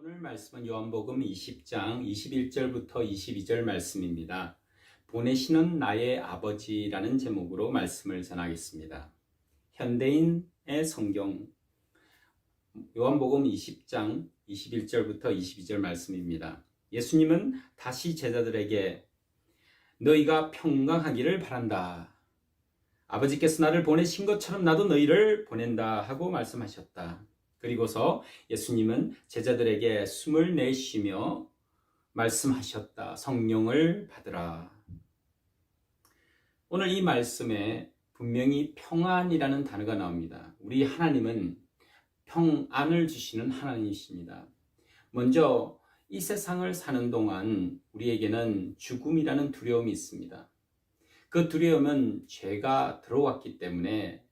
오늘 말씀은 요한복음 20장 21절부터 22절 말씀입니다. 보내시는 나의 아버지라는 제목으로 말씀을 전하겠습니다. 현대인의 성경 요한복음 20장 21절부터 22절 말씀입니다. 예수님은 다시 제자들에게 너희가 평강하기를 바란다. 아버지께서 나를 보내신 것처럼 나도 너희를 보낸다 하고 말씀하셨다. 그리고서 예수님은 제자들에게 숨을 내쉬며 말씀하셨다. 성령을 받으라. 오늘 이 말씀에 분명히 평안이라는 단어가 나옵니다. 우리 하나님은 평안을 주시는 하나님이십니다. 먼저 이 세상을 사는 동안 우리에게는 죽음이라는 두려움이 있습니다. 그 두려움은 죄가 들어왔기 때문에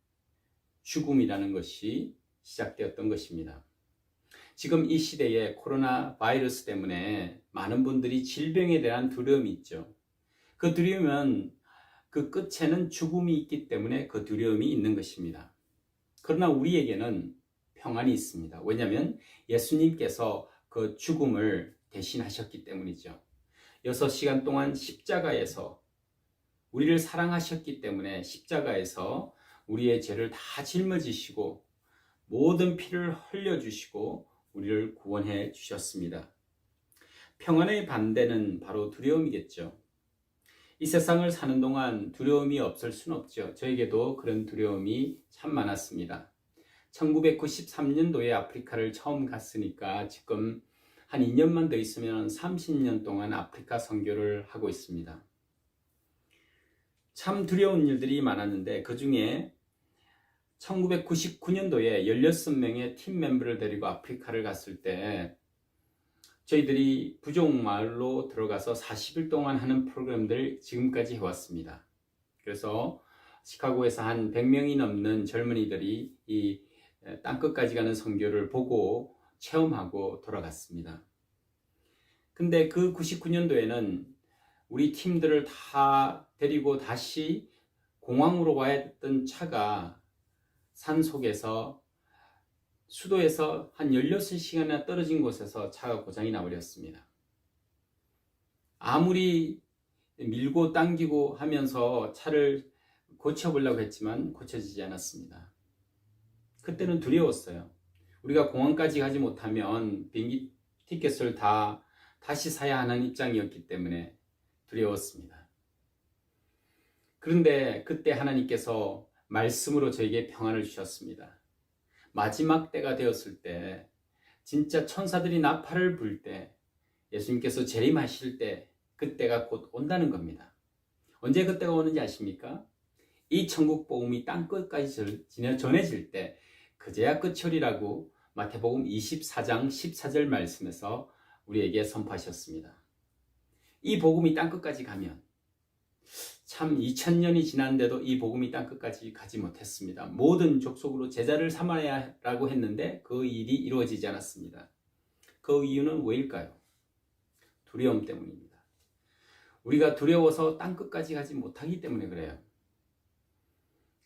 죽음이라는 것이 시작되었던 것입니다. 지금 이 시대에 코로나 바이러스 때문에 많은 분들이 질병에 대한 두려움이 있죠. 그 두려움은 그 끝에는 죽음이 있기 때문에 그 두려움이 있는 것입니다. 그러나 우리에게는 평안이 있습니다. 왜냐하면 예수님께서 그 죽음을 대신하셨기 때문이죠. 6시간 동안 십자가에서 우리를 사랑하셨기 때문에 십자가에서 우리의 죄를 다 짊어지시고 모든 피를 흘려주시고 우리를 구원해 주셨습니다. 평안의 반대는 바로 두려움이겠죠. 이 세상을 사는 동안 두려움이 없을 수는 없죠. 저에게도 그런 두려움이 참 많았습니다. 1993년도에 아프리카를 처음 갔으니까 지금 한 2년만 더 있으면 30년 동안 아프리카 선교를 하고 있습니다. 참 두려운 일들이 많았는데 그 중에 1999년도에 16명의 팀 멤버를 데리고 아프리카를 갔을 때 저희들이 부족마을로 들어가서 40일 동안 하는 프로그램들을 지금까지 해왔습니다. 그래서 시카고에서 한 100명이 넘는 젊은이들이 이 땅끝까지 가는 선교를 보고 체험하고 돌아갔습니다. 근데 그 99년도에는 우리 팀들을 다 데리고 다시 공항으로 와야 했던 차가 산 속에서 수도에서 한 16시간이나 떨어진 곳에서 차가 고장이 나버렸습니다. 아무리 밀고 당기고 하면서 차를 고쳐보려고 했지만 고쳐지지 않았습니다. 그때는 두려웠어요. 우리가 공항까지 가지 못하면 비행기 티켓을 다시 사야 하는 입장이었기 때문에 두려웠습니다. 그런데 그때 하나님께서 말씀으로 저에게 평안을 주셨습니다. 마지막 때가 되었을 때 진짜 천사들이 나팔을 불 때 예수님께서 재림하실 때 그때가 곧 온다는 겁니다. 언제 그때가 오는지 아십니까? 이 천국 복음이 땅끝까지 전해질 때 그제야 끝이리라고 마태복음 24장 14절 말씀에서 우리에게 선포하셨습니다. 이 복음이 땅끝까지 가면 참 2000년이 지났는데도 이 복음이 땅끝까지 가지 못했습니다. 모든 족속으로 제자를 삼아야라고 했는데 그 일이 이루어지지 않았습니다. 그 이유는 왜일까요? 두려움 때문입니다. 우리가 두려워서 땅끝까지 가지 못하기 때문에 그래요.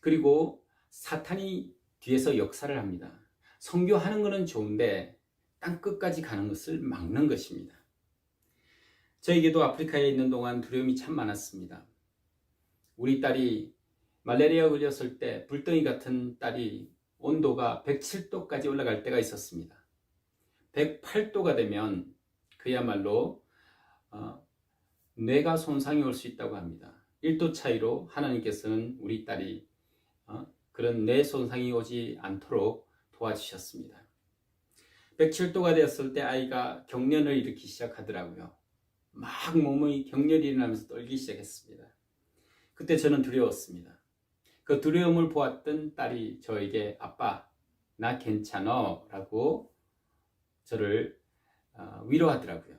그리고 사탄이 뒤에서 역사를 합니다. 선교하는 것은 좋은데 땅끝까지 가는 것을 막는 것입니다. 저에게도 아프리카에 있는 동안 두려움이 참 많았습니다. 우리 딸이 말라리아 걸렸을 때 불덩이 같은 딸이 온도가 107도까지 올라갈 때가 있었습니다. 108도가 되면 그야말로 뇌가 손상이 올 수 있다고 합니다. 1도 차이로 하나님께서는 우리 딸이 그런 뇌 손상이 오지 않도록 도와주셨습니다. 107도가 되었을 때 아이가 경련을 일으키기 시작하더라고요. 막 몸이 경련이 일어나면서 떨기 시작했습니다. 그때 저는 두려웠습니다. 그 두려움을 보았던 딸이 저에게 아빠 나 괜찮아 라고 저를 위로하더라고요.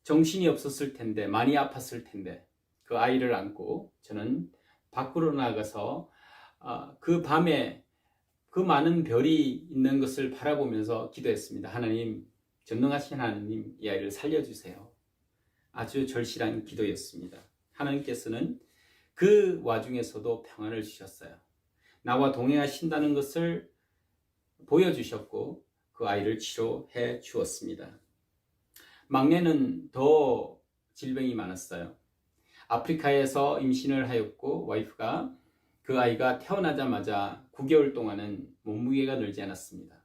정신이 없었을 텐데 많이 아팠을 텐데 그 아이를 안고 저는 밖으로 나가서 그 밤에 그 많은 별이 있는 것을 바라보면서 기도했습니다. 하나님, 전능하신 하나님, 이 아이를 살려주세요. 아주 절실한 기도였습니다. 하나님께서는 그 와중에서도 평안을 주셨어요. 나와 동행하신다는 것을 보여주셨고 그 아이를 치료해 주었습니다. 막내는 더 질병이 많았어요. 아프리카에서 임신을 하였고 와이프가 그 아이가 태어나자마자 9개월 동안은 몸무게가 늘지 않았습니다.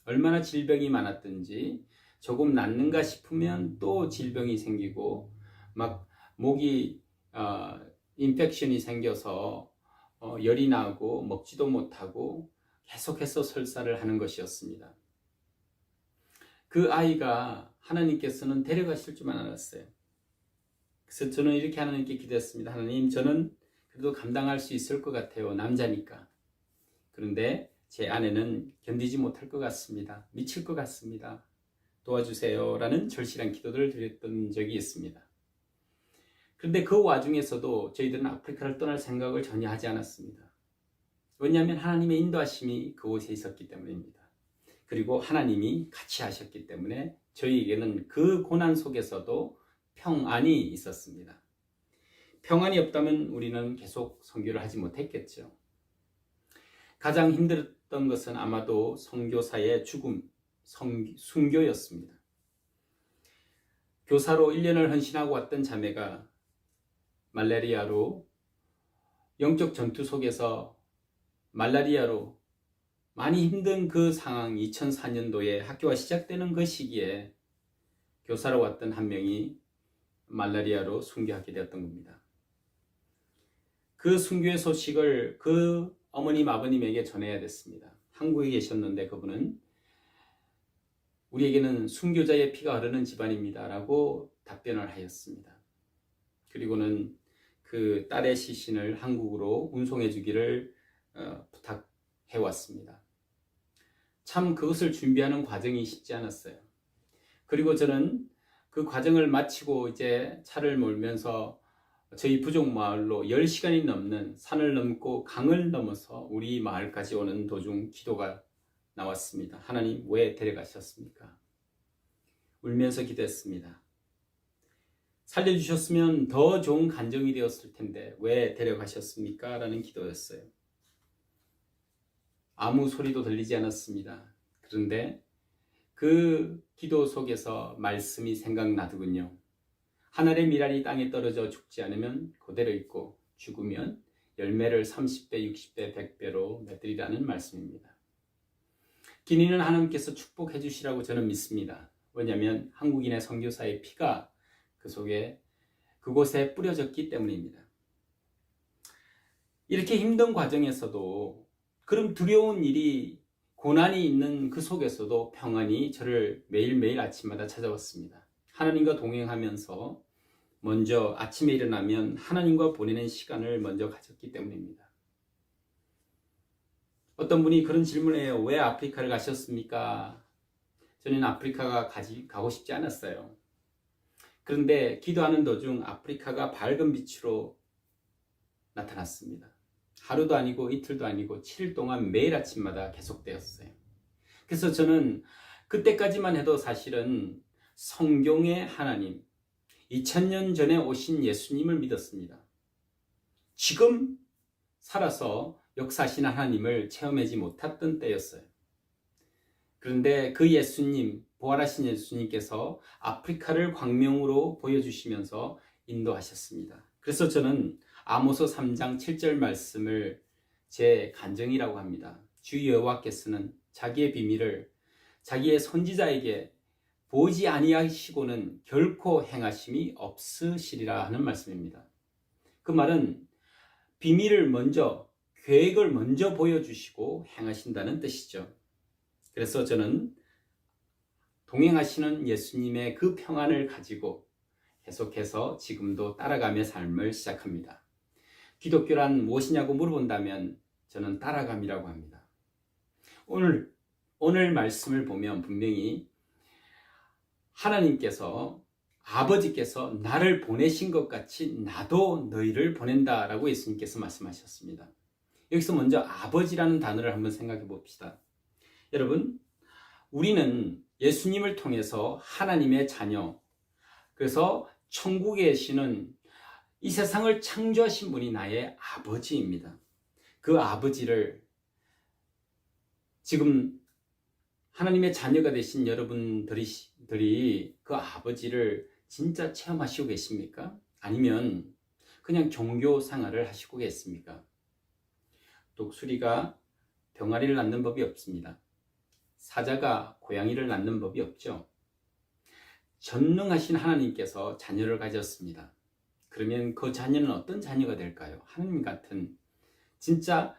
얼마나 질병이 많았든지 조금 낫는가 싶으면 또 질병이 생기고 막 목이 인펙션이 생겨서 열이 나고 먹지도 못하고 계속해서 설사를 하는 것이었습니다. 그 아이가 하나님께서는 데려가실 줄만 알았어요. 그래서 저는 이렇게 하나님께 기도했습니다. 하나님, 저는 그래도 감당할 수 있을 것 같아요. 남자니까. 그런데 제 아내는 견디지 못할 것 같습니다. 미칠 것 같습니다. 도와주세요. 라는 절실한 기도를 드렸던 적이 있습니다. 그런데 그 와중에서도 저희들은 아프리카를 떠날 생각을 전혀 하지 않았습니다. 왜냐하면 하나님의 인도하심이 그곳에 있었기 때문입니다. 그리고 하나님이 같이 하셨기 때문에 저희에게는 그 고난 속에서도 평안이 있었습니다. 평안이 없다면 우리는 계속 선교를 하지 못했겠죠. 가장 힘들었던 것은 아마도 선교사의 죽음, 순교였습니다. 교사로 1년을 헌신하고 왔던 자매가 말라리아로 영적 전투 속에서 말라리아로 많이 힘든 그 상황, 2004년도에 학교가 시작되는 그 시기에 교사로 왔던 한 명이 말라리아로 순교하게 되었던 겁니다. 그 순교의 소식을 그 어머님, 아버님에게 전해야 됐습니다. 한국에 계셨는데 그분은 우리에게는 순교자의 피가 흐르는 집안입니다 라고 답변을 하였습니다. 그리고는 그 딸의 시신을 한국으로 운송해 주기를 부탁해 왔습니다. 참 그것을 준비하는 과정이 쉽지 않았어요. 그리고 저는 그 과정을 마치고 이제 차를 몰면서 저희 부족 마을로 10시간이 넘는 산을 넘고 강을 넘어서 우리 마을까지 오는 도중 기도가 나왔습니다. 하나님, 왜 데려가셨습니까? 울면서 기도했습니다. 살려주셨으면 더 좋은 간정이 되었을 텐데 왜 데려가셨습니까? 라는 기도였어요. 아무 소리도 들리지 않았습니다. 그런데 그 기도 속에서 말씀이 생각나더군요. 하늘의 미랄이 땅에 떨어져 죽지 않으면 그대로 있고 죽으면 열매를 30배, 60배, 100배로 맺으리라는 말씀입니다. 기니는 하나님께서 축복해 주시라고 저는 믿습니다. 왜냐하면 한국인의 선교사의 피가 그 속에 그곳에 뿌려졌기 때문입니다. 이렇게 힘든 과정에서도 그럼 두려운 일이 고난이 있는 그 속에서도 평안이 저를 매일매일 아침마다 찾아왔습니다. 하나님과 동행하면서 먼저 아침에 일어나면 하나님과 보내는 시간을 먼저 가졌기 때문입니다. 어떤 분이 그런 질문을 해요. 왜 아프리카를 가셨습니까? 저는 아프리카가 가고 싶지 않았어요. 그런데 기도하는 도중 아프리카가 밝은 빛으로 나타났습니다. 하루도 아니고 이틀도 아니고 7일 동안 매일 아침마다 계속되었어요. 그래서 저는 그때까지만 해도 사실은 성경의 하나님, 2000년 전에 오신 예수님을 믿었습니다. 지금 살아서 역사하신 하나님을 체험하지 못했던 때였어요. 그런데 그 예수님, 부활하신 예수님께서 아프리카를 광명으로 보여주시면서 인도하셨습니다. 그래서 저는 아모스 3장 7절 말씀을 제 간증이라고 합니다. 주 여호와께서는 자기의 비밀을 자기의 선지자에게 보지 아니하시고는 결코 행하심이 없으시리라 하는 말씀입니다. 그 말은 비밀을 먼저, 계획을 먼저 보여주시고 행하신다는 뜻이죠. 그래서 저는 동행하시는 예수님의 그 평안을 가지고 계속해서 지금도 따라가며 삶을 시작합니다. 기독교란 무엇이냐고 물어본다면 저는 따라감이라고 합니다. 오늘 말씀을 보면 분명히 하나님께서, 아버지께서 나를 보내신 것 같이 나도 너희를 보낸다라고 예수님께서 말씀하셨습니다. 여기서 먼저 아버지라는 단어를 한번 생각해 봅시다. 여러분, 우리는 예수님을 통해서 하나님의 자녀, 그래서 천국에 계시는 이 세상을 창조하신 분이 나의 아버지입니다. 그 아버지를 지금 하나님의 자녀가 되신 여러분들이 그 아버지를 진짜 체험하시고 계십니까? 아니면 그냥 종교 생활을 하시고 계십니까? 독수리가 병아리를 낳는 법이 없습니다. 사자가 고양이를 낳는 법이 없죠. 전능하신 하나님께서 자녀를 가졌습니다. 그러면 그 자녀는 어떤 자녀가 될까요? 하나님 같은 진짜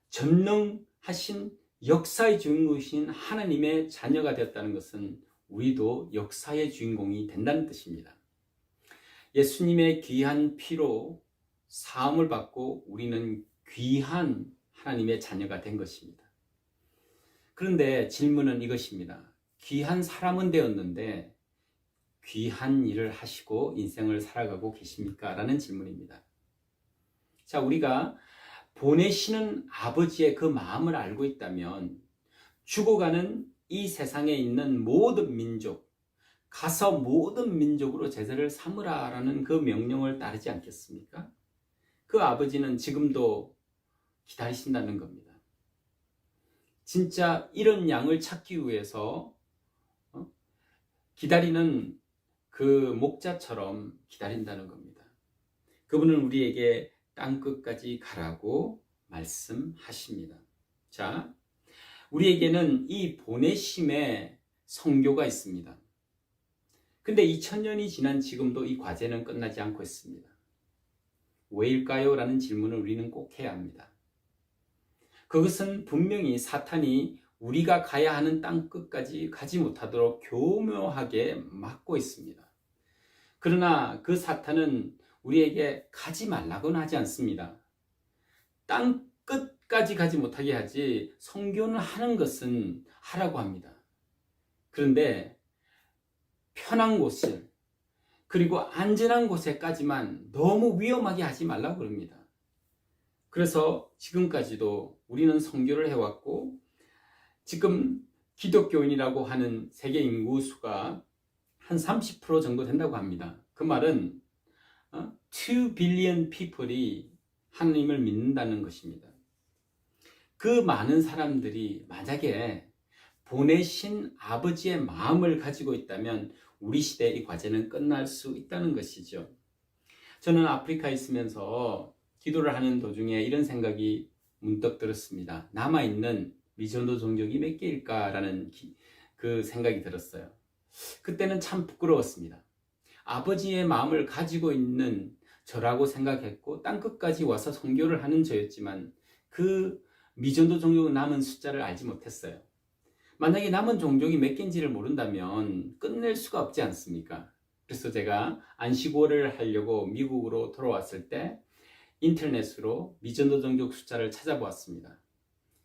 전능하신 역사의 주인공이신 하나님의 자녀가 되었다는 것은 우리도 역사의 주인공이 된다는 뜻입니다. 예수님의 귀한 피로 사함을 받고 우리는 귀한 하나님의 자녀가 된 것입니다. 그런데 질문은 이것입니다. 귀한 사람은 되었는데 귀한 일을 하시고 인생을 살아가고 계십니까? 라는 질문입니다. 자, 우리가 보내시는 아버지의 그 마음을 알고 있다면 죽어가는 이 세상에 있는 모든 민족, 가서 모든 민족으로 제자를 삼으라 라는 그 명령을 따르지 않겠습니까? 그 아버지는 지금도 기다리신다는 겁니다. 진짜 이런 양을 찾기 위해서 기다리는 그 목자처럼 기다린다는 겁니다. 그분은 우리에게 땅끝까지 가라고 말씀하십니다. 자, 우리에게는 이 보내심의 선교가 있습니다. 근데 2000년이 지난 지금도 이 과제는 끝나지 않고 있습니다. 왜일까요? 라는 질문을 우리는 꼭 해야 합니다. 그것은 분명히 사탄이 우리가 가야 하는 땅끝까지 가지 못하도록 교묘하게 막고 있습니다. 그러나 그 사탄은 우리에게 가지 말라고는 하지 않습니다. 땅끝까지 가지 못하게 하지 선교는 하는 것은 하라고 합니다. 그런데 편한 곳을 그리고 안전한 곳에까지만 너무 위험하게 하지 말라고 그럽니다. 그래서 지금까지도 우리는 선교를 해왔고 지금 기독교인이라고 하는 세계 인구수가 한 30% 정도 된다고 합니다. 그 말은 2 billion people이 하나님을 믿는다는 것입니다. 그 많은 사람들이 만약에 보내신 아버지의 마음을 가지고 있다면 우리 시대의 이 과제는 끝날 수 있다는 것이죠. 저는 아프리카에 있으면서 기도를 하는 도중에 이런 생각이 문득 들었습니다. 남아있는 미전도 종족이 몇 개일까라는 그 생각이 들었어요. 그때는 참 부끄러웠습니다. 아버지의 마음을 가지고 있는 저라고 생각했고 땅끝까지 와서 선교를 하는 저였지만 그 미전도 종족은 남은 숫자를 알지 못했어요. 만약에 남은 종족이 몇 개인지를 모른다면 끝낼 수가 없지 않습니까? 그래서 제가 안식월을 하려고 미국으로 돌아왔을 때 인터넷으로 미전도 종족 숫자를 찾아보았습니다.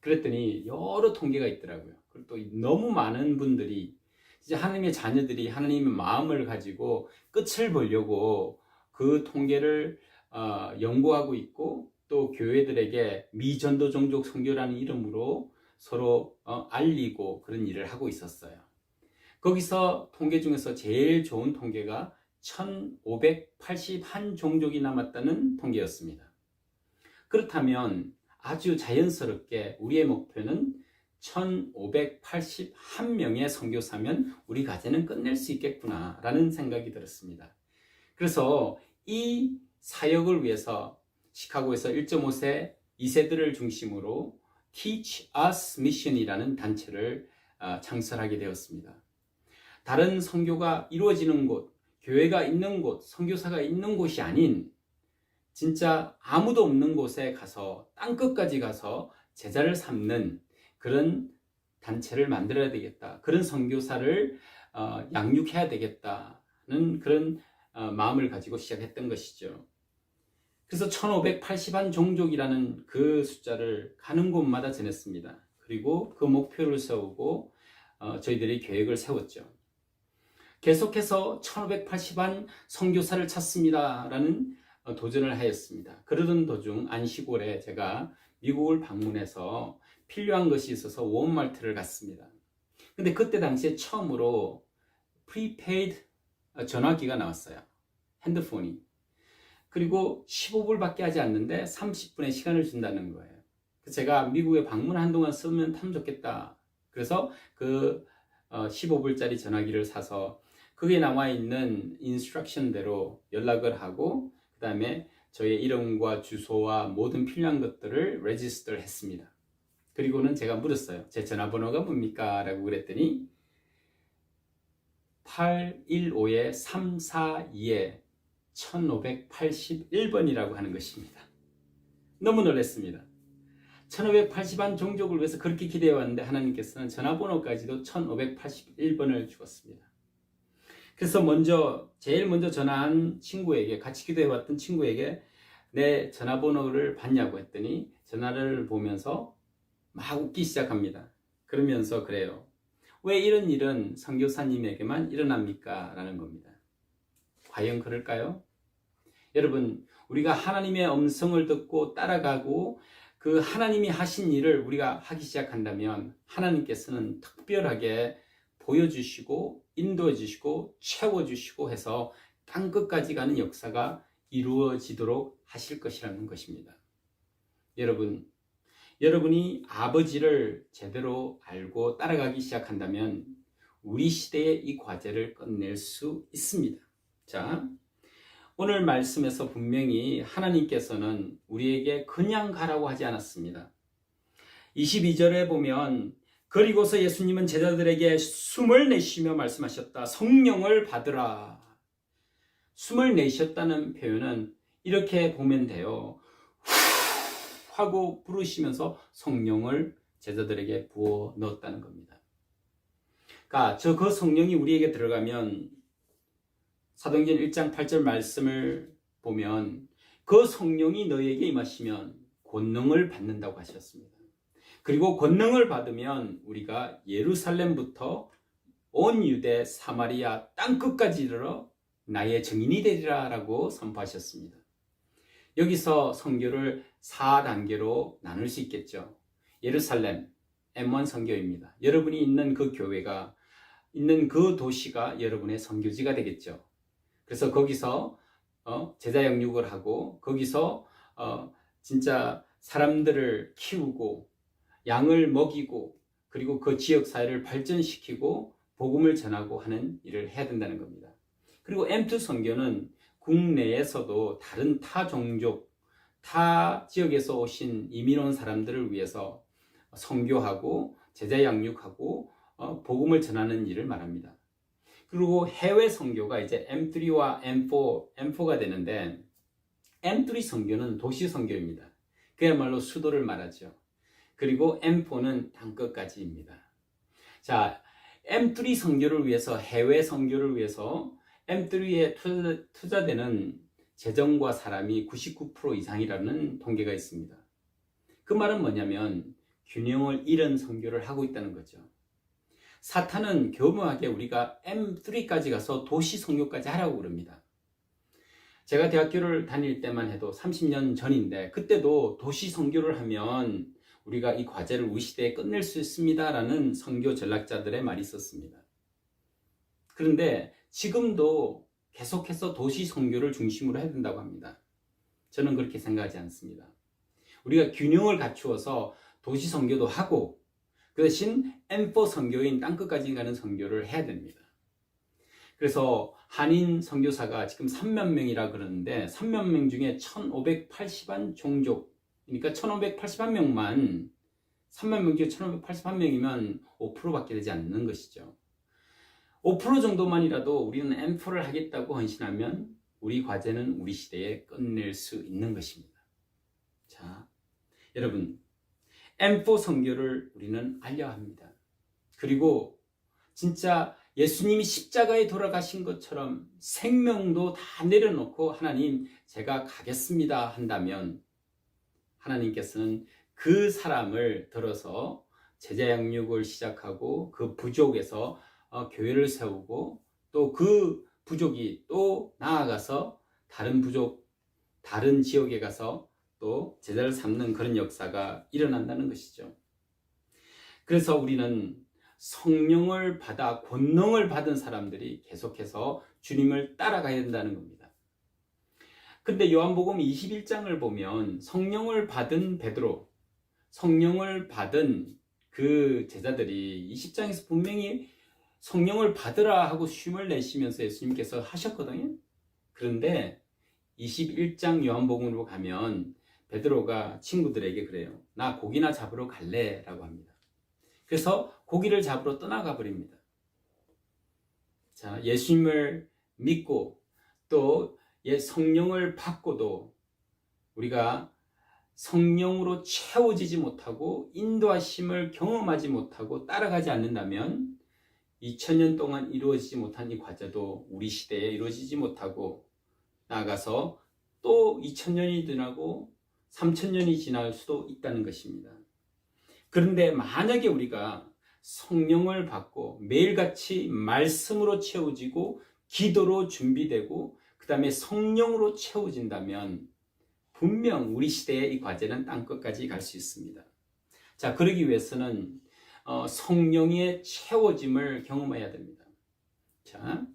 그랬더니 여러 통계가 있더라고요. 그리고 또 너무 많은 분들이 이제 하나님의 자녀들이 하나님의 마음을 가지고 끝을 보려고 그 통계를 연구하고 있고 또 교회들에게 미전도 종족 선교라는 이름으로 서로 알리고 그런 일을 하고 있었어요. 거기서 통계 중에서 제일 좋은 통계가 1581종족이 남았다는 통계였습니다. 그렇다면 아주 자연스럽게 우리의 목표는 1581명의 선교사면 우리 과제는 끝낼 수 있겠구나 라는 생각이 들었습니다. 그래서 이 사역을 위해서 시카고에서 1.5세 2세들을 중심으로 Teach Us Mission이라는 단체를 창설하게 되었습니다. 다른 선교가 이루어지는 곳, 교회가 있는 곳, 선교사가 있는 곳이 아닌 진짜 아무도 없는 곳에 가서 땅끝까지 가서 제자를 삼는 그런 단체를 만들어야 되겠다. 그런 선교사를 양육해야 되겠다는 그런 마음을 가지고 시작했던 것이죠. 그래서 1581종족이라는 그 숫자를 가는 곳마다 전했습니다. 그리고 그 목표를 세우고 저희들이 계획을 세웠죠. 계속해서 1581 선교사를 찾습니다라는 도전을 하였습니다. 그러던 도중 안식월에 제가 미국을 방문해서 필요한 것이 있어서 워마트를 갔습니다. 근데 그때 당시에 처음으로 프리페이드 전화기가 나왔어요. 핸드폰이. 그리고 15불밖에 하지 않는데 30분의 시간을 준다는 거예요. 그래서 제가 미국에 방문 한동안 쓰면 참 좋겠다. 그래서 그 15불짜리 전화기를 사서 거기에 나와 있는 인스트럭션대로 연락을 하고 그 다음에 저의 이름과 주소와 모든 필요한 것들을 레지스터를 했습니다. 그리고는 제가 물었어요. 제 전화번호가 뭡니까? 라고 그랬더니 815-342-1581번이라고 하는 것입니다. 너무 놀랐습니다. 1581 종족을 위해서 그렇게 기대해 왔는데 하나님께서는 전화번호까지도 1581번을 주었습니다. 그래서 제일 먼저 전화한 친구에게, 같이 기도해 왔던 친구에게 내 전화번호를 받냐고 했더니 전화를 보면서 막 웃기 시작합니다. 그러면서 그래요. 왜 이런 일은 선교사님에게만 일어납니까? 라는 겁니다. 과연 그럴까요? 여러분, 우리가 하나님의 음성을 듣고 따라가고 그 하나님이 하신 일을 우리가 하기 시작한다면 하나님께서는 특별하게 보여주시고 인도해 주시고 채워주시고 해서 땅끝까지 가는 역사가 이루어지도록 하실 것이라는 것입니다. 여러분이 아버지를 제대로 알고 따라가기 시작한다면 우리 시대의 이 과제를 끝낼 수 있습니다. 자, 오늘 말씀에서 분명히 하나님께서는 우리에게 그냥 가라고 하지 않았습니다. 22절에 보면 그리고서 예수님은 제자들에게 숨을 내쉬며 말씀하셨다. 성령을 받으라. 숨을 내쉬었다는 표현은 이렇게 보면 돼요. 후 하고 부르시면서 성령을 제자들에게 부어 넣었다는 겁니다. 그러니까 그 성령이 우리에게 들어가면 사도행전 1장 8절 말씀을 보면 그 성령이 너희에게 임하시면 권능을 받는다고 하셨습니다. 그리고 권능을 받으면 우리가 예루살렘부터 온 유대, 사마리아 땅끝까지 이르러 나의 증인이 되리라 라고 선포하셨습니다. 여기서 선교를 4단계로 나눌 수 있겠죠. 예루살렘, M1 선교입니다. 여러분이 있는 그 교회가 있는 그 도시가 여러분의 선교지가 되겠죠. 그래서 거기서 제자 양육을 하고 거기서 진짜 사람들을 키우고 양을 먹이고 그리고 그 지역 사회를 발전시키고 복음을 전하고 하는 일을 해야 된다는 겁니다. 그리고 M2 선교는 국내에서도 다른 타 종족, 타 지역에서 오신 이민 온 사람들을 위해서 선교하고 제자 양육하고 복음을 전하는 일을 말합니다. 그리고 해외 선교가 이제 M3와 M4가 되는데 M3 선교는 도시 선교입니다. 그야말로 수도를 말하죠. 그리고 M4는 땅끝까지입니다. 자, M3 선교를 위해서 해외 선교를 위해서 M3에 투자되는 재정과 사람이 99% 이상이라는 통계가 있습니다. 그 말은 뭐냐면 균형을 잃은 선교를 하고 있다는 거죠. 사탄은 교묘하게 우리가 M3까지 가서 도시 선교까지 하라고 그럽니다. 제가 대학교를 다닐 때만 해도 30년 전인데 그때도 도시 선교를 하면 우리가 이 과제를 우리 시대에 끝낼 수 있습니다 라는 선교 전략자들의 말이 있었습니다. 그런데 지금도 계속해서 도시 선교를 중심으로 해야 된다고 합니다. 저는 그렇게 생각하지 않습니다. 우리가 균형을 갖추어서 도시 선교도 하고 그 대신 M4 선교인 땅끝까지 가는 선교를 해야 됩니다. 그래서 한인 선교사가 지금 3만 명이라 그러는데 3만 명 중에 1581 종족, 그러니까 1581명만 3만 명 중에 1581명이면 5%밖에 되지 않는 것이죠. 5% 정도만이라도 우리는 M4를 하겠다고 헌신하면 우리 과제는 우리 시대에 끝낼 수 있는 것입니다. 자, 여러분, M4 선교를 우리는 알려야 합니다. 그리고 진짜 예수님이 십자가에 돌아가신 것처럼 생명도 다 내려놓고 하나님 제가 가겠습니다 한다면 하나님께서는 그 사람을 들어서 제자 양육을 시작하고 그 부족에서 교회를 세우고 또 그 부족이 또 나아가서 다른 부족, 다른 지역에 가서 또 제자를 삼는 그런 역사가 일어난다는 것이죠. 그래서 우리는 성령을 받아 권능을 받은 사람들이 계속해서 주님을 따라가야 된다는 겁니다. 근데 요한복음 21장을 보면 성령을 받은 베드로, 성령을 받은 그 제자들이 20장에서 분명히 성령을 받으라 하고 쉼을 내쉬면서 예수님께서 하셨거든요. 그런데 21장 요한복음으로 가면 베드로가 친구들에게 그래요. 나 고기나 잡으러 갈래 라고 합니다. 그래서 고기를 잡으러 떠나가 버립니다. 자, 예수님을 믿고 또 성령을 받고도 우리가 성령으로 채워지지 못하고 인도하심을 경험하지 못하고 따라가지 않는다면 2000년 동안 이루어지지 못한 이 과제도 우리 시대에 이루어지지 못하고 나아가서 또 2000년이 지나고 3000년이 지날 수도 있다는 것입니다. 그런데 만약에 우리가 성령을 받고 매일같이 말씀으로 채워지고 기도로 준비되고 그 다음에 성령으로 채워진다면 분명 우리 시대의 이 과제는 땅끝까지 갈 수 있습니다. 자, 그러기 위해서는 성령의 채워짐을 경험해야 됩니다. 자,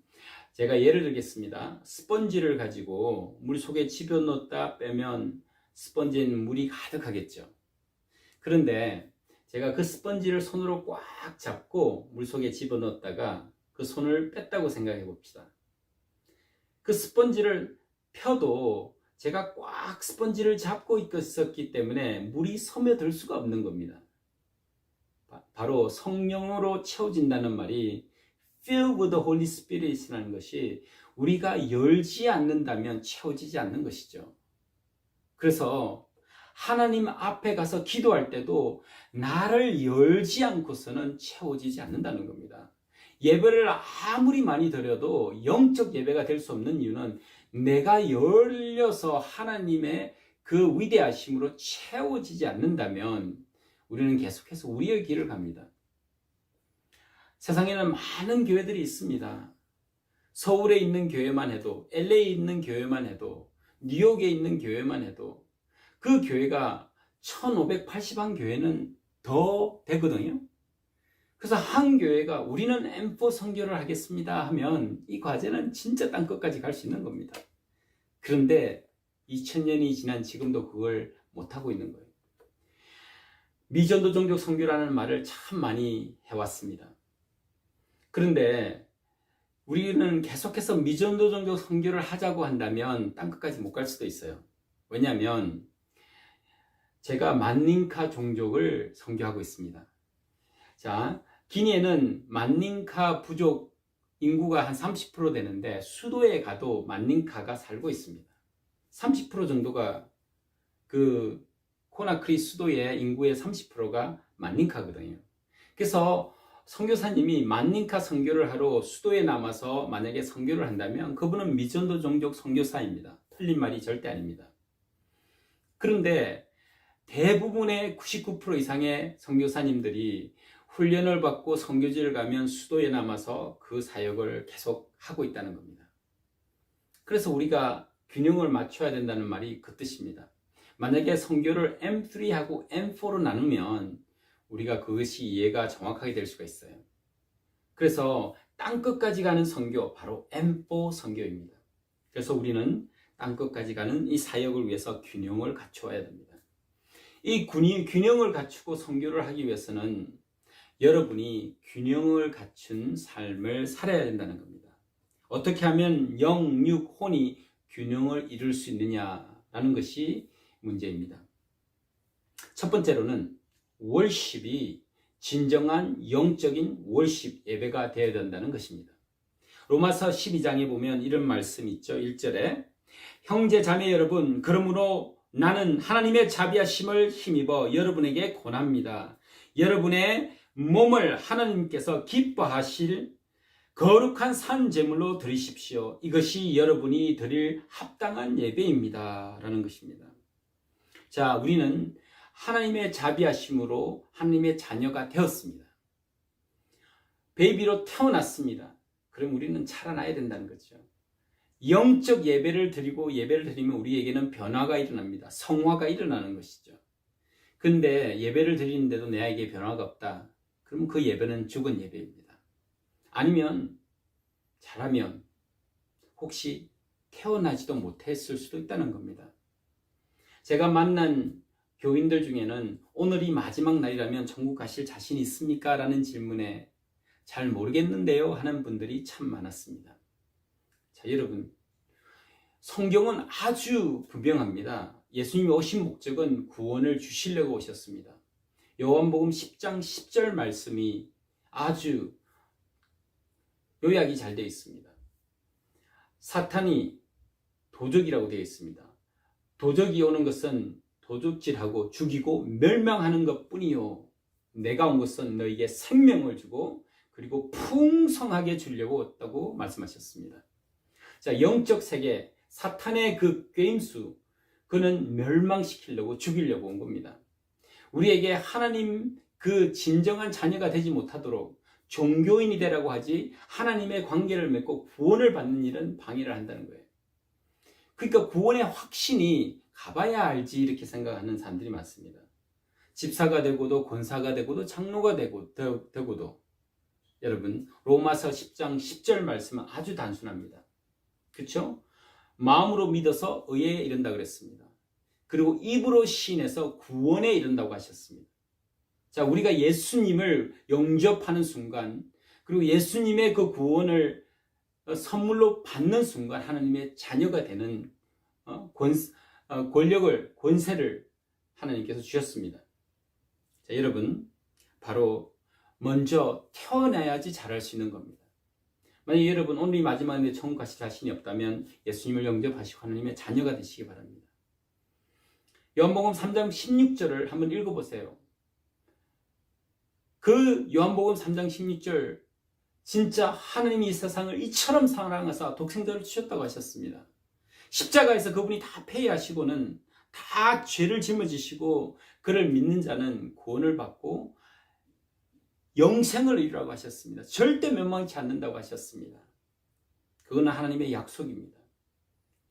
제가 예를 들겠습니다. 스펀지를 가지고 물 속에 집어넣었다 빼면 스펀지에는 물이 가득하겠죠. 그런데 제가 그 스펀지를 손으로 꽉 잡고 물 속에 집어넣었다가 그 손을 뺐다고 생각해 봅시다. 그 스펀지를 펴도 제가 꽉 스펀지를 잡고 있었기 때문에 물이 스며들 수가 없는 겁니다. 바로 성령으로 채워진다는 말이 Filled with the Holy Spirit이라는 것이 우리가 열지 않는다면 채워지지 않는 것이죠. 그래서 하나님 앞에 가서 기도할 때도 나를 열지 않고서는 채워지지 않는다는 겁니다. 예배를 아무리 많이 드려도 영적 예배가 될 수 없는 이유는 내가 열려서 하나님의 그 위대하심으로 채워지지 않는다면 우리는 계속해서 우리의 길을 갑니다. 세상에는 많은 교회들이 있습니다. 서울에 있는 교회만 해도, LA에 있는 교회만 해도, 뉴욕에 있는 교회만 해도 그 교회가 1580한 교회는 더 되거든요. 그래서 한 교회가 우리는 M4 선교를 하겠습니다 하면 이 과제는 진짜 땅끝까지 갈 수 있는 겁니다. 그런데 2000년이 지난 지금도 그걸 못하고 있는 거예요. 미전도 종족 선교라는 말을 참 많이 해왔습니다. 그런데 우리는 계속해서 미전도 종족 선교를 하자고 한다면 땅끝까지 못 갈 수도 있어요. 왜냐하면 제가 만닌카 종족을 선교하고 있습니다. 자, 기니에는 만닌카 부족 인구가 한 30% 되는데 수도에 가도 만닌카가 살고 있습니다. 30% 정도가 그 코나크리 수도의 인구의 30%가 만닌카거든요. 그래서 선교사님이 만닌카 선교를 하러 수도에 남아서 만약에 선교를 한다면 그분은 미전도 종족 선교사입니다. 틀린 말이 절대 아닙니다. 그런데 대부분의 99% 이상의 선교사님들이 훈련을 받고 선교지를 가면 수도에 남아서 그 사역을 계속 하고 있다는 겁니다. 그래서 우리가 균형을 맞춰야 된다는 말이 그 뜻입니다. 만약에 선교를 M3하고 M4로 나누면 우리가 그것이 이해가 정확하게 될 수가 있어요. 그래서 땅끝까지 가는 선교, 바로 M4 선교입니다. 그래서 우리는 땅끝까지 가는 이 사역을 위해서 균형을 갖추어야 됩니다. 이 균형을 갖추고 선교를 하기 위해서는 여러분이 균형을 갖춘 삶을 살아야 된다는 겁니다. 어떻게 하면 영, 육, 혼이 균형을 이룰 수 있느냐라는 것이 문제입니다. 첫 번째로는 월십이 진정한 영적인 월십 예배가 되어야 된다는 것입니다. 로마서 12장에 보면 이런 말씀이 있죠. 1절에 형제 자매 여러분, 그러므로 나는 하나님의 자비하심을 힘입어 여러분에게 권합니다. 여러분의 몸을 하나님께서 기뻐하실 거룩한 산 제물로 드리십시오. 이것이 여러분이 드릴 합당한 예배입니다. 라는 것입니다. 자, 우리는 하나님의 자비하심으로 하나님의 자녀가 되었습니다. 베이비로 태어났습니다. 그럼 우리는 자라나야 된다는 거죠. 영적 예배를 드리고 예배를 드리면 우리에게는 변화가 일어납니다. 성화가 일어나는 것이죠. 근데 예배를 드리는데도 내에게 변화가 없다. 그럼 그 예배는 죽은 예배입니다. 아니면 잘하면 혹시 태어나지도 못했을 수도 있다는 겁니다. 제가 만난 교인들 중에는 오늘이 마지막 날이라면 천국 가실 자신 있습니까? 라는 질문에 잘 모르겠는데요 하는 분들이 참 많았습니다. 자, 여러분, 성경은 아주 분명합니다. 예수님이 오신 목적은 구원을 주시려고 오셨습니다. 요한복음 10장 10절 말씀이 아주 요약이 잘 되어 있습니다. 사탄이 도적이라고 되어 있습니다. 도적이 오는 것은 도둑질하고 죽이고 멸망하는 것뿐이요, 내가 온 것은 너에게 생명을 주고 그리고 풍성하게 주려고 왔다고 말씀하셨습니다. 자, 영적 세계, 사탄의 그 꾀임수, 그는 멸망시키려고 죽이려고 온 겁니다. 우리에게 하나님 그 진정한 자녀가 되지 못하도록 종교인이 되라고 하지 하나님의 관계를 맺고 구원을 받는 일은 방해를 한다는 거예요. 그러니까 구원의 확신이 가봐야 알지 이렇게 생각하는 사람들이 많습니다. 집사가 되고도 권사가 되고도 장로가 되고도 여러분, 로마서 10장 10절 말씀은 아주 단순합니다. 그렇죠? 마음으로 믿어서 의에 이른다 그랬습니다. 그리고 입으로 시인해서 구원에 이른다고 하셨습니다. 자, 우리가 예수님을 영접하는 순간, 그리고 예수님의 그 구원을 선물로 받는 순간 하나님의 자녀가 되는 권력을, 권세를 하나님께서 주셨습니다. 자, 여러분, 바로 먼저 태어나야지 잘할 수 있는 겁니다. 만약 여러분 오늘이 마지막인데 천국 가실 자신이 없다면 예수님을 영접하시고 하나님의 자녀가 되시기 바랍니다. 요한복음 3장 16절을 한번 읽어보세요. 그 요한복음 3장 16절, 진짜 하나님이 이 세상을 이처럼 사랑하사 독생자를 주셨다고 하셨습니다. 십자가에서 그분이 다 폐하시고는 다 죄를 짊어지시고 그를 믿는 자는 구원을 받고 영생을 이루라고 하셨습니다. 절대 멸망치 않는다고 하셨습니다. 그건 하나님의 약속입니다.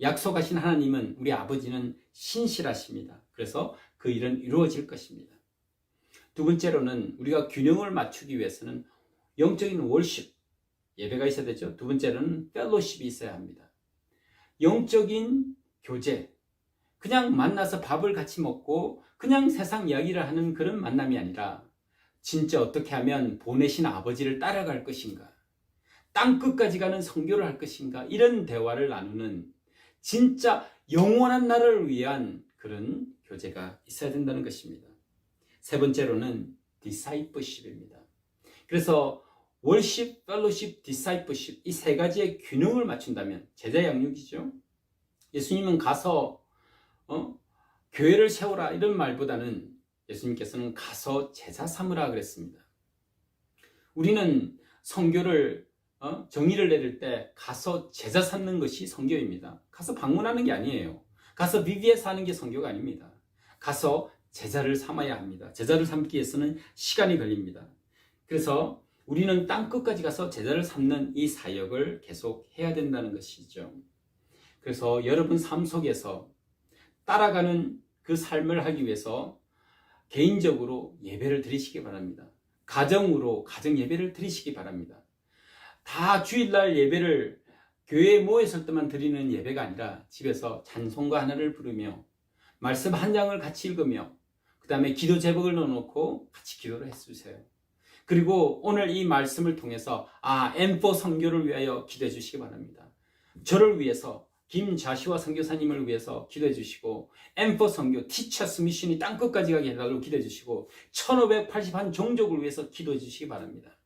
약속하신 하나님은, 우리 아버지는 신실하십니다. 그래서 그 일은 이루어질 것입니다. 두 번째로는 우리가 균형을 맞추기 위해서는 영적인 월십, 예배가 있어야 되죠. 두 번째로는 펠로십이 있어야 합니다. 영적인 교제, 그냥 만나서 밥을 같이 먹고 그냥 세상 이야기를 하는 그런 만남이 아니라 진짜 어떻게 하면 보내신 아버지를 따라갈 것인가, 땅끝까지 가는 선교를 할 것인가, 이런 대화를 나누는 진짜 영원한 나라를 위한 그런 교제가 있어야 된다는 것입니다. 세 번째로는 디사이플십입니다. 그래서 월십, 펠로십, 디사이플십, 이 세 가지의 균형을 맞춘다면 제자 양육이죠. 예수님은 가서 교회를 세우라 이런 말보다는 예수님께서는 가서 제자 삼으라 그랬습니다. 우리는 선교를 정의를 내릴 때 가서 제자 삼는 것이 선교입니다. 가서 방문하는 게 아니에요. 가서 BBS 하는 게 선교가 아닙니다. 가서 제자를 삼아야 합니다. 제자를 삼기 위해서는 시간이 걸립니다. 그래서 우리는 땅끝까지 가서 제자를 삼는 이 사역을 계속 해야 된다는 것이죠. 그래서 여러분 삶 속에서 따라가는 그 삶을 하기 위해서 개인적으로 예배를 드리시기 바랍니다. 가정으로 가정 예배를 드리시기 바랍니다. 다 주일날 예배를 교회에 모였을 때만 드리는 예배가 아니라 집에서 찬송가 하나를 부르며 말씀 한 장을 같이 읽으며 그 다음에 기도 제목을 넣어놓고 같이 기도를 해주세요. 그리고 오늘 이 말씀을 통해서 M4 선교를 위하여 기도해 주시기 바랍니다. 저를 위해서, 김자시와 선교사님을 위해서 기도해 주시고, M4 선교 티처스 미션이 땅끝까지 가게 해달라고 기도해 주시고, 1581 종족을 위해서 기도해 주시기 바랍니다.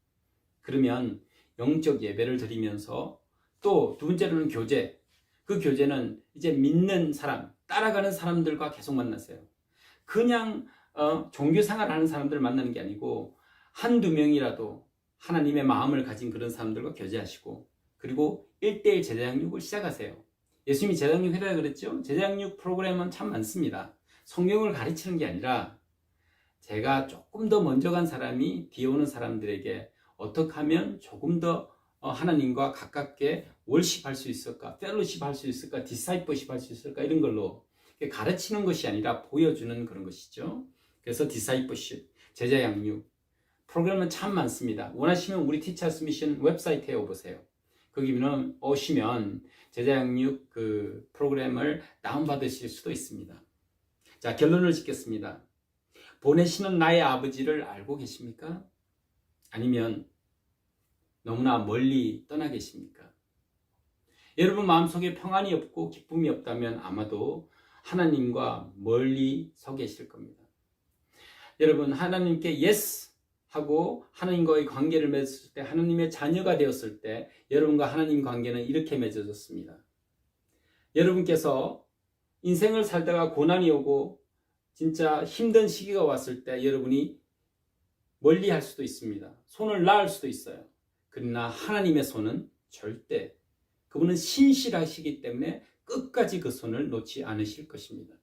그러면 영적 예배를 드리면서 또 두 번째로는 교제, 그 교제는 이제 믿는 사람, 따라가는 사람들과 계속 만나세요. 그냥 종교생활 하는 사람들을 만나는 게 아니고 한두 명이라도 하나님의 마음을 가진 그런 사람들과 교제하시고, 그리고 1:1 제자양육을 시작하세요. 예수님이 제자양육 해라 그랬죠? 제자양육 프로그램은 참 많습니다. 성경을 가르치는 게 아니라 제가 조금 더 먼저 간 사람이 뒤에 오는 사람들에게 어떻게 하면 조금 더 하나님과 가깝게 월십할 수 있을까, 펠로십 할 수 있을까, 디사이플십 할 수 있을까, 이런 걸로 가르치는 것이 아니라 보여주는 그런 것이죠. 그래서 디사이플십, 제자 양육 프로그램은 참 많습니다. 원하시면 우리 티처스 미션 웹사이트에 오보세요. 거기 오시면 제자 양육 그 프로그램을 다운받으실 수도 있습니다. 자, 자, 결론을 짓겠습니다. 보내시는 나의 아버지를 알고 계십니까? 아니면 너무나 멀리 떠나 계십니까? 여러분 마음속에 평안이 없고 기쁨이 없다면 아마도 하나님과 멀리 서 계실 겁니다. 여러분 하나님께 yes 하고 하나님과의 관계를 맺었을 때, 하나님의 자녀가 되었을 때 여러분과 하나님 관계는 이렇게 맺어졌습니다. 여러분께서 인생을 살다가 고난이 오고 진짜 힘든 시기가 왔을 때 여러분이 멀리 할 수도 있습니다. 손을 놔을 수도 있어요. 그러나 하나님의 손은 절대, 그분은 신실하시기 때문에 끝까지 그 손을 놓지 않으실 것입니다.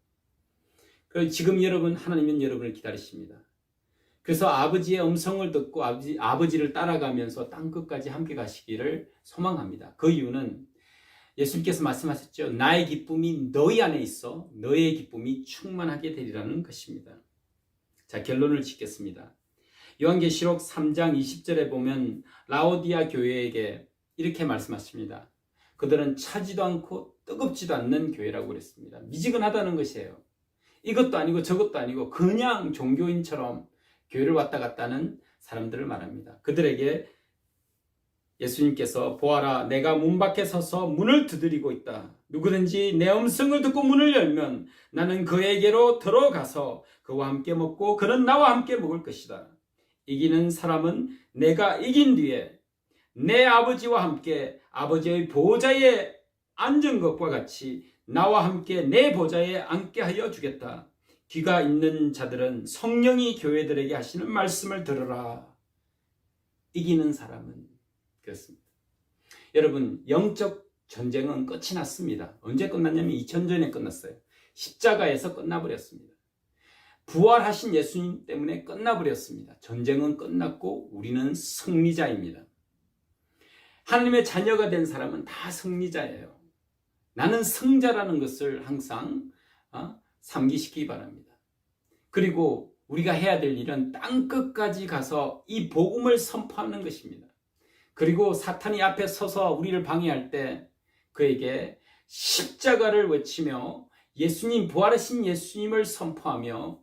그리고 지금 여러분, 하나님은 여러분을 기다리십니다. 그래서 아버지의 음성을 듣고 아버지를 따라가면서 땅끝까지 함께 가시기를 소망합니다. 그 이유는 예수님께서 말씀하셨죠. 나의 기쁨이 너희 안에 있어 너의 기쁨이 충만하게 되리라는 것입니다. 자, 결론을 짓겠습니다. 요한계시록 3장 20절에 보면 라오디아 교회에게 이렇게 말씀하십니다. 그들은 차지도 않고 뜨겁지도 않는 교회라고 그랬습니다. 미지근하다는 것이에요. 이것도 아니고 저것도 아니고 그냥 종교인처럼 교회를 왔다 갔다 하는 사람들을 말합니다. 그들에게 예수님께서 보아라, 내가 문 밖에 서서 문을 두드리고 있다. 누구든지 내 음성을 듣고 문을 열면 나는 그에게로 들어가서 그와 함께 먹고 그는 나와 함께 먹을 것이다. 이기는 사람은 내가 이긴 뒤에 내 아버지와 함께 아버지의 보좌에 앉은 것과 같이 나와 함께 내 보좌에 앉게 하여 주겠다. 귀가 있는 자들은 성령이 교회들에게 하시는 말씀을 들으라. 이기는 사람은 그렇습니다. 여러분, 영적 전쟁은 끝이 났습니다. 언제 끝났냐면 2000년에 끝났어요. 십자가에서 끝나버렸습니다. 부활하신 예수님 때문에 끝나버렸습니다. 전쟁은 끝났고 우리는 승리자입니다. 하나님의 자녀가 된 사람은 다 승리자예요. 나는 승자라는 것을 항상 상기시키기 바랍니다. 그리고 우리가 해야 될 일은 땅끝까지 가서 이 복음을 선포하는 것입니다. 그리고 사탄이 앞에 서서 우리를 방해할 때 그에게 십자가를 외치며 예수님, 부활하신 예수님을 선포하며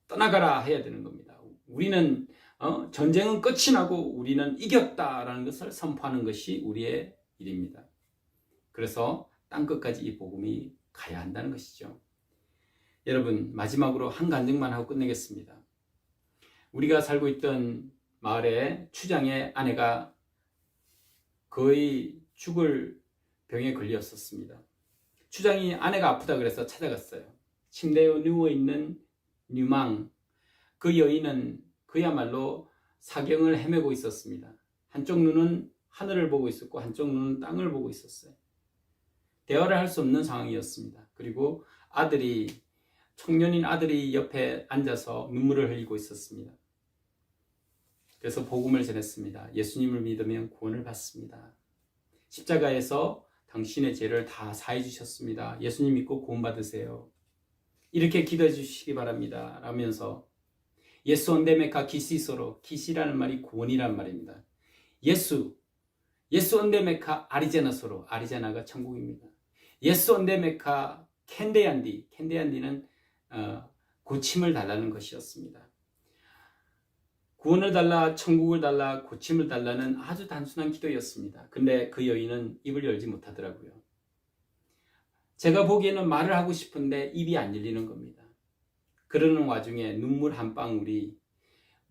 떠나가라 해야 되는 겁니다. 우리는 전쟁은 끝이 나고 우리는 이겼다라는 것을 선포하는 것이 우리의 일입니다. 그래서 땅끝까지 이 복음이 가야 한다는 것이죠. 여러분, 마지막으로 한 간증만 하고 끝내겠습니다. 우리가 살고 있던 마을에 추장의 아내가 거의 죽을 병에 걸렸었습니다. 추장이 아내가 아프다 그래서 찾아갔어요. 침대에 누워있는 뉴망, 그 여인은 그야말로 사경을 헤매고 있었습니다. 한쪽 눈은 하늘을 보고 있었고 한쪽 눈은 땅을 보고 있었어요. 대화를 할 수 없는 상황이었습니다. 그리고 청년인 아들이 옆에 앉아서 눈물을 흘리고 있었습니다. 그래서 복음을 전했습니다. 예수님을 믿으면 구원을 받습니다. 십자가에서 당신의 죄를 다 사해 주셨습니다. 예수님 믿고 구원 받으세요. 이렇게 기도해 주시기 바랍니다. 라면서 예수 온데메카 기시소로, 기시라는 말이 구원이란 말입니다. 예수 온데메카 아리제나소로, 아리제나가 천국입니다. 예수 온데메카 캔데얀디는 고침을 달라는 것이었습니다. 구원을 달라, 천국을 달라, 고침을 달라는 아주 단순한 기도였습니다. 근데 그 여인은 입을 열지 못하더라고요. 제가 보기에는 말을 하고 싶은데 입이 안 열리는 겁니다. 그러는 와중에 눈물 한 방울이,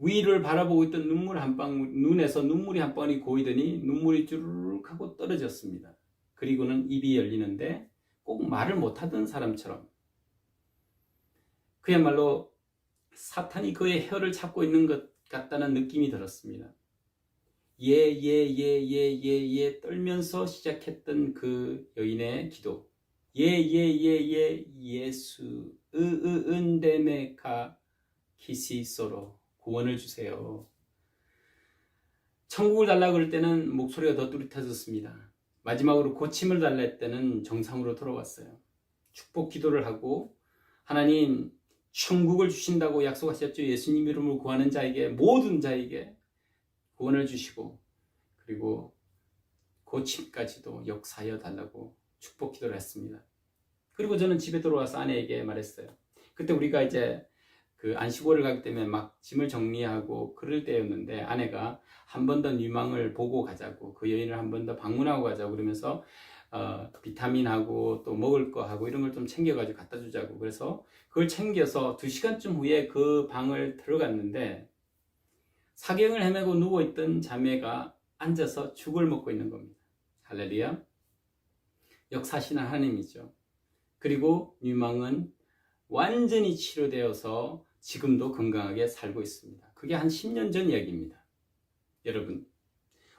위를 바라보고 있던 눈물 한 방울, 눈에서 눈물이 한 방울이 고이더니 눈물이 주르륵 하고 떨어졌습니다. 그리고는 입이 열리는데 꼭 말을 못하던 사람처럼, 그야말로 사탄이 그의 혀를 잡고 있는 것 같다는 느낌이 들었습니다. 예 떨면서 시작했던 그 여인의 기도. 예수 은데메카 키시소로, 구원을 주세요. 천국을 달라고 그럴 때는 목소리가 더 뚜렷해졌습니다. 마지막으로 고침을 달라 할 때는 정상으로 돌아왔어요. 축복 기도를 하고 하나님 천국을 주신다고 약속하셨죠. 예수님 이름으로 구하는 자에게, 모든 자에게 구원을 주시고 그리고 고침까지도 역사하여 달라고 축복 기도를 했습니다. 그리고 저는 집에 들어와서 아내에게 말했어요. 그때 우리가 이제 그 안식월을 가기 때문에 막 짐을 정리하고 그럴 때였는데 아내가 한 번 더 유망을 보고 가자고, 그 여인을 한 번 더 방문하고 가자고 그러면서 비타민하고 또 먹을 거 하고 이런 걸 좀 챙겨가지고 갖다 주자고, 그래서 그걸 챙겨서 2시간쯤 후에 그 방을 들어갔는데 사경을 헤매고 누워있던 자매가 앉아서 죽을 먹고 있는 겁니다. 할렐루야. 역사하시는 하나님이죠. 그리고 유망은 완전히 치료되어서 지금도 건강하게 살고 있습니다. 그게 한 10년 전 이야기입니다. 여러분,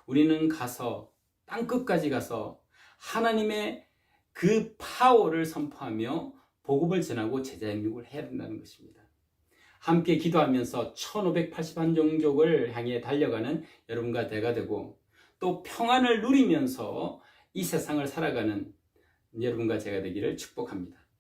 우리는 가서 땅끝까지 가서 하나님의 그 파워를 선포하며 복음을 전하고 제자 양육을 해야 된다는 것입니다. 함께 기도하면서 1581종족을 향해 달려가는 여러분과 제가 되고, 또 평안을 누리면서 이 세상을 살아가는 여러분과 제가 되기를 축복합니다.